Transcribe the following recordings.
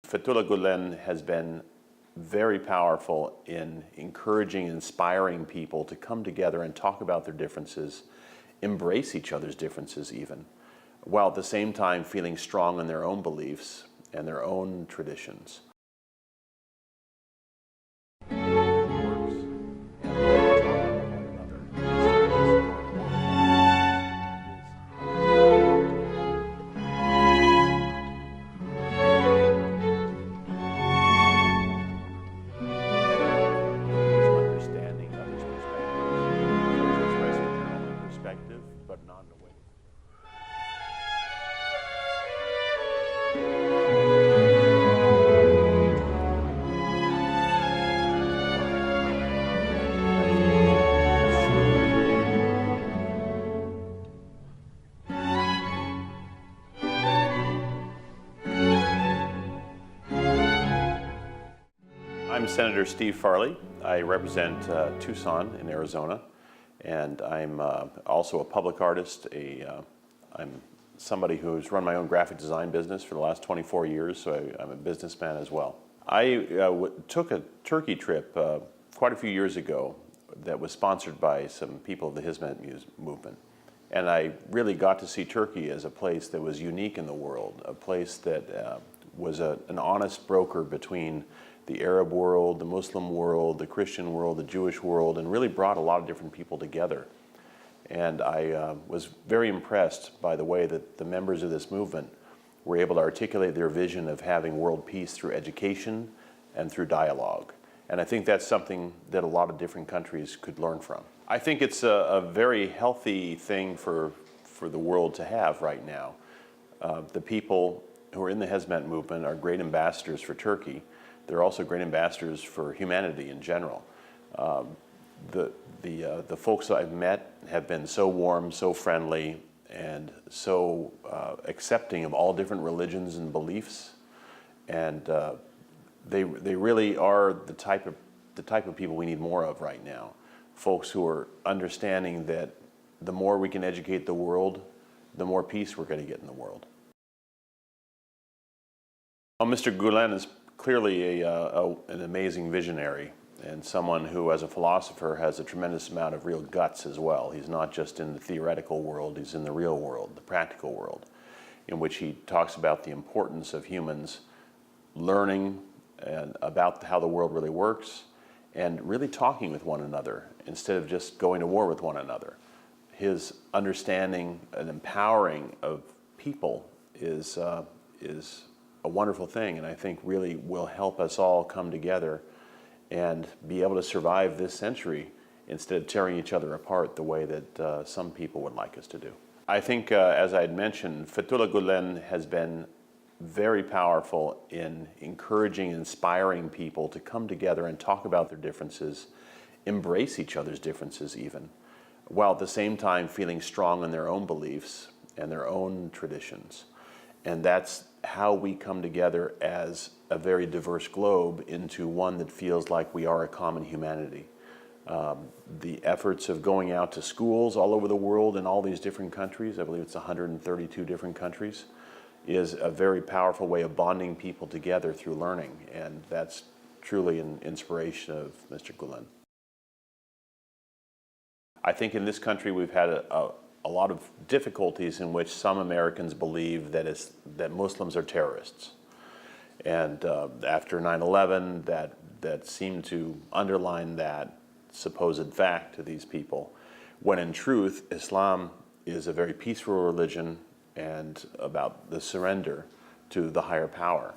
Fethullah Gulen has been very powerful in encouraging, inspiring people to come together and talk about their differences, embrace each other's differences even, while at the same time feeling strong in their own beliefs and their own traditions. But not in a way. I'm Senator Steve Farley. I represent Tucson in Arizona, and I'm also a public artist. I'm somebody who's run my own graphic design business for the last 24 years, so I'm a businessman as well. I took a Turkey trip quite a few years ago that was sponsored by some people of the Hizmet Movement. And I really got to see Turkey as a place that was unique in the world, a place that was an honest broker between the Arab world, the Muslim world, the Christian world, the Jewish world, and really brought a lot of different people together. And I was very impressed by the way that the members of this movement were able to articulate their vision of having world peace through education and through dialogue. And I think that's something that a lot of different countries could learn from. I think it's a very healthy thing for the world to have right now. The people who are in the Hizmet movement are great ambassadors for Turkey. They're also great ambassadors for humanity in general. The folks that I've met have been so warm, so friendly, and so accepting of all different religions and beliefs. And they really are the type of people we need more of right now. Folks who are understanding that the more we can educate the world, the more peace we're going to get in the world. Well, Mr. Gülen is clearly an amazing visionary and someone who, as a philosopher, has a tremendous amount of real guts as well. He's not just in the theoretical world, he's in the real world, the practical world, in which he talks about the importance of humans learning and about how the world really works and really talking with one another instead of just going to war with one another. His understanding and empowering of people is a wonderful thing, and I think really will help us all come together and be able to survive this century instead of tearing each other apart the way that some people would like us to do. I think, as I had mentioned, Fethullah Gulen has been very powerful in encouraging and inspiring people to come together and talk about their differences, embrace each other's differences even, while at the same time feeling strong in their own beliefs and their own traditions. And that's how we come together as a very diverse globe into one that feels like we are a common humanity. The efforts of going out to schools all over the world in all these different countries, I believe it's 132 different countries, is a very powerful way of bonding people together through learning. And that's truly an inspiration of Mr. Gülen. I think in this country we've had a lot of difficulties in which some Americans believe that Muslims are terrorists. And after 9/11, that seemed to underline that supposed fact to these people, when in truth, Islam is a very peaceful religion and about the surrender to the higher power.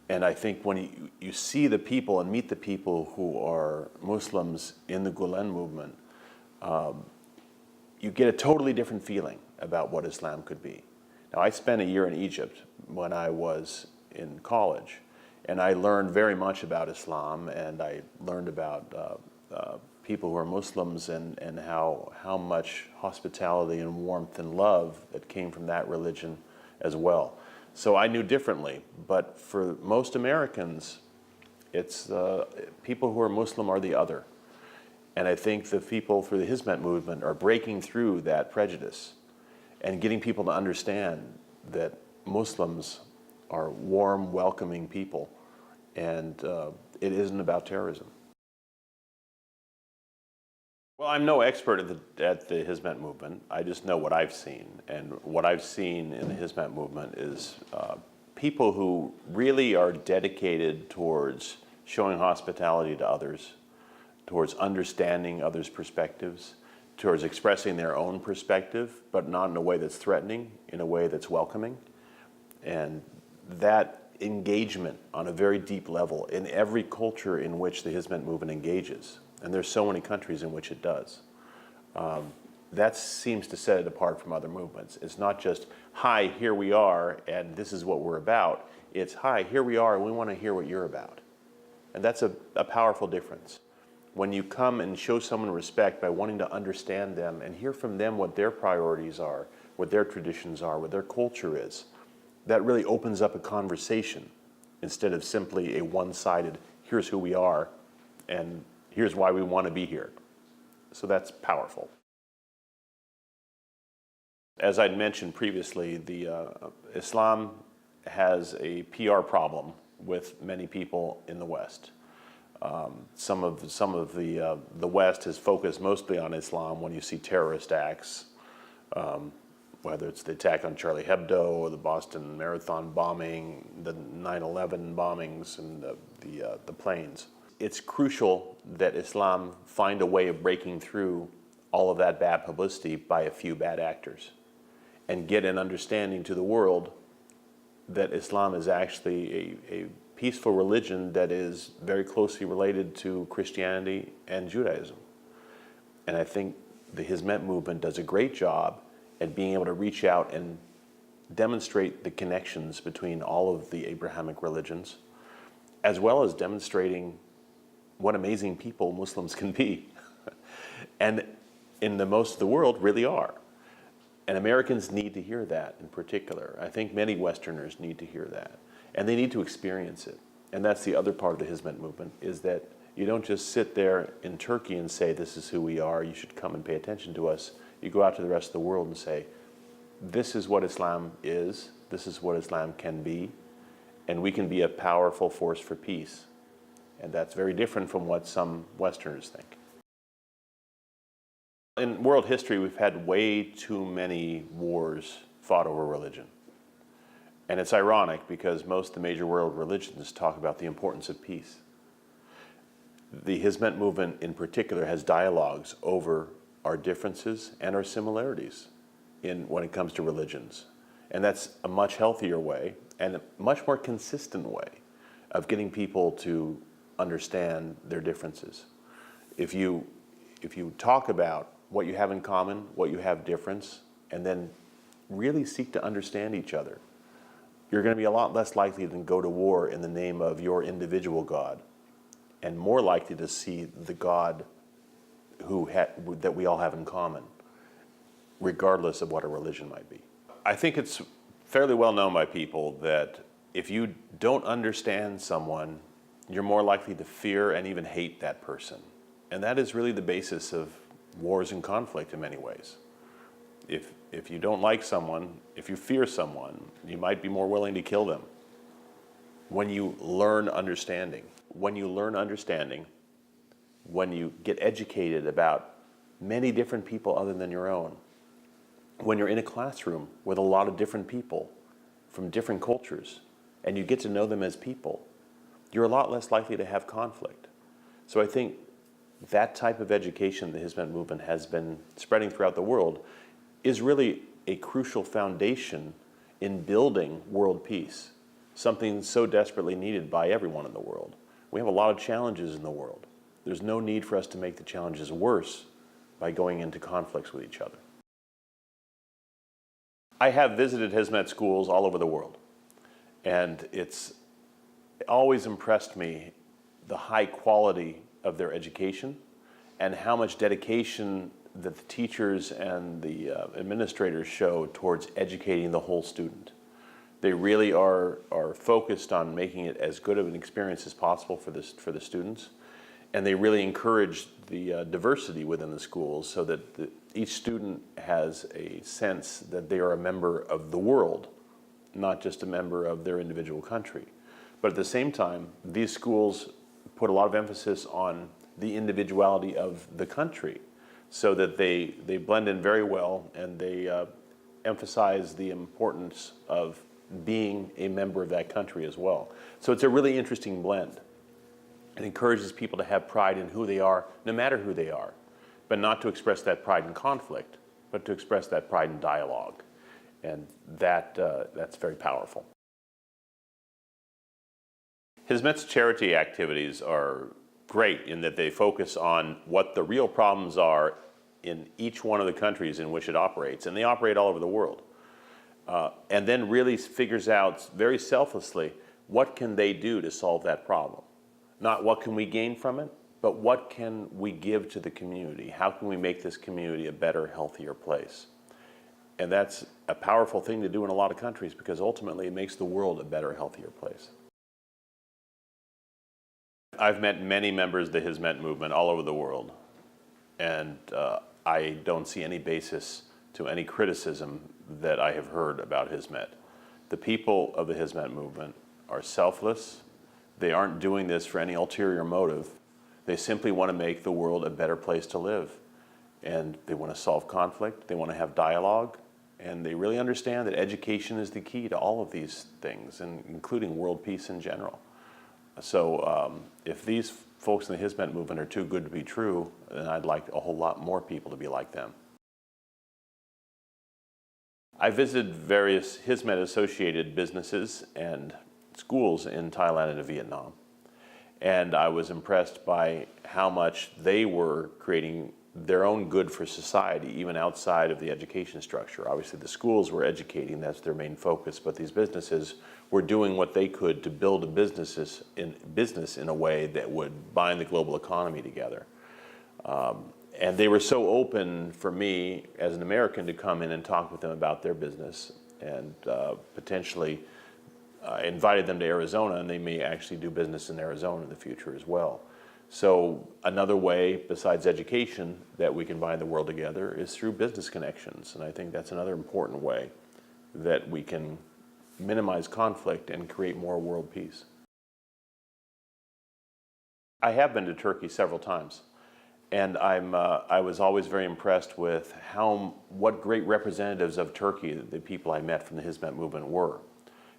And I think when you see the people and meet the people who are Muslims in the Gülen movement, you get a totally different feeling about what Islam could be. Now, I spent a year in Egypt when I was in college, and I learned very much about Islam, and I learned about people who are Muslims and how much hospitality and warmth and love that came from that religion as well. So I knew differently, but for most Americans, it's people who are Muslim are the other. And I think the people through the Hizmet movement are breaking through that prejudice and getting people to understand that Muslims are warm, welcoming people, and it isn't about terrorism. Well, I'm no expert at the Hizmet movement. I just know what I've seen. And what I've seen in the Hizmet movement is people who really are dedicated towards showing hospitality to others, towards understanding others' perspectives, towards expressing their own perspective, but not in a way that's threatening, in a way that's welcoming. And that engagement on a very deep level in every culture in which the Hizmet movement engages, and there's so many countries in which it does. That seems to set it apart from other movements. It's not just, hi, here we are, and this is what we're about. It's, hi, here we are, and we want to hear what you're about. And that's a powerful difference. When you come and show someone respect by wanting to understand them and hear from them what their priorities are, what their traditions are, what their culture is, that really opens up a conversation instead of simply a one-sided, here's who we are, and here's why we want to be here. So that's powerful. As I'd mentioned previously, Islam has a PR problem with many people in the West. Some of the West has focused mostly on Islam when you see terrorist acts, whether it's the attack on Charlie Hebdo or the Boston Marathon bombing, the 9/11 bombings, and the planes. It's crucial that Islam find a way of breaking through all of that bad publicity by a few bad actors and get an understanding to the world that Islam is actually a peaceful religion that is very closely related to Christianity and Judaism. And I think the Hizmet movement does a great job at being able to reach out and demonstrate the connections between all of the Abrahamic religions, as well as demonstrating what amazing people Muslims can be, and in the most of the world really are. And Americans need to hear that in particular. I think many Westerners need to hear that, and they need to experience it. And that's the other part of the Hizmet movement, is that you don't just sit there in Turkey and say, this is who we are, you should come and pay attention to us. You go out to the rest of the world and say, this is what Islam is, this is what Islam can be, and we can be a powerful force for peace. And that's very different from what some Westerners think. In world history, we've had way too many wars fought over religion. And it's ironic because most of the major world religions talk about the importance of peace. The Hizmet movement in particular has dialogues over our differences and our similarities when it comes to religions. And that's a much healthier way and a much more consistent way of getting people to understand their differences. If you talk about what you have in common, what you have difference, and then really seek to understand each other, you're going to be a lot less likely to go to war in the name of your individual God, and more likely to see the God that we all have in common, regardless of what a religion might be. I think it's fairly well known by people that if you don't understand someone, you're more likely to fear and even hate that person. And that is really the basis of wars and conflict in many ways. If you don't like someone, if you fear someone, you might be more willing to kill them. When you learn understanding, when you get educated about many different people other than your own, when you're in a classroom with a lot of different people from different cultures, and you get to know them as people, you're a lot less likely to have conflict. So I think that type of education the Hizmet movement has been spreading throughout the world is really a crucial foundation in building world peace, something so desperately needed by everyone in the world. We have a lot of challenges in the world. There's no need for us to make the challenges worse by going into conflicts with each other. I have visited Hizmet schools all over the world, and it's always impressed me the high quality of their education and how much dedication that the teachers and the administrators show towards educating the whole student. They really are focused on making it as good of an experience as possible for the students, and they really encourage the diversity within the schools so that each student has a sense that they are a member of the world not just a member of their individual country. But at the same time, these schools put a lot of emphasis on the individuality of the country so that they blend in very well, and they emphasize the importance of being a member of that country as well. So it's a really interesting blend. It encourages people to have pride in who they are, no matter who they are, but not to express that pride in conflict, but to express that pride in dialogue. And that's very powerful. Hizmet's charity activities are great in that they focus on what the real problems are in each one of the countries in which it operates, and they operate all over the world. And then really figures out very selflessly what can they do to solve that problem. Not what can we gain from it, but what can we give to the community? How can we make this community a better, healthier place? And that's a powerful thing to do in a lot of countries, because ultimately it makes the world a better, healthier place. I've met many members of the Hizmet movement all over the world, and I don't see any basis to any criticism that I have heard about Hizmet. The people of the Hizmet movement are selfless. They aren't doing this for any ulterior motive. They simply want to make the world a better place to live. And they want to solve conflict, they want to have dialogue, and they really understand that education is the key to all of these things, and including world peace in general. So if these folks in the Hizmet movement are too good to be true, then I'd like a whole lot more people to be like them. I visited various Hizmet-associated businesses and schools in Thailand and Vietnam, and I was impressed by how much they were creating their own good for society, even outside of the education structure. Obviously, the schools were educating, that's their main focus, but these businesses were doing what they could to build a business in a way that would bind the global economy together. And they were so open for me as an American to come in and talk with them about their business, and potentially invited them to Arizona, and they may actually do business in Arizona in the future as well. So another way besides education that we can bind the world together is through business connections, and I think that's another important way that we can minimize conflict and create more world peace. I have been to Turkey several times, and I was always very impressed with what great representatives of Turkey the people I met from the Hizmet movement were.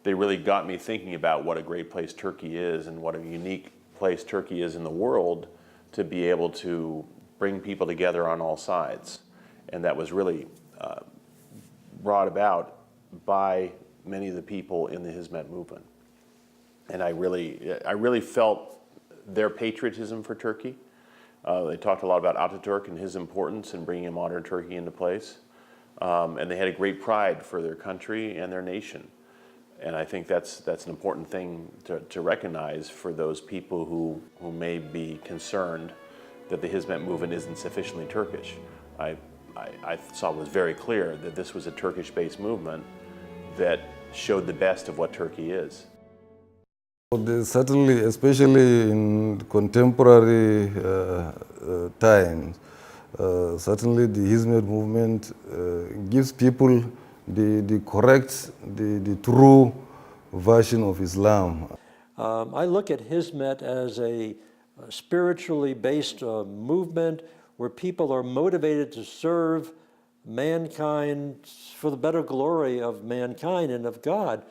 They really got me thinking about what a great place Turkey is and what a unique place Turkey is in the world to be able to bring people together on all sides. And that was really brought about by many of the people in the Hizmet movement. And I really felt their patriotism for Turkey. They talked a lot about Ataturk and his importance in bringing a modern Turkey into place. And they had a great pride for their country and their nation. And I think that's an important thing to recognize for those people who may be concerned that the Hizmet movement isn't sufficiently Turkish. I saw it was very clear that this was a Turkish-based movement that showed the best of what Turkey is. Certainly, especially in contemporary times, certainly the Hizmet movement gives people the correct, the true version of Islam. I look at Hizmet as a spiritually based movement where people are motivated to serve mankind for the better glory of mankind and of God.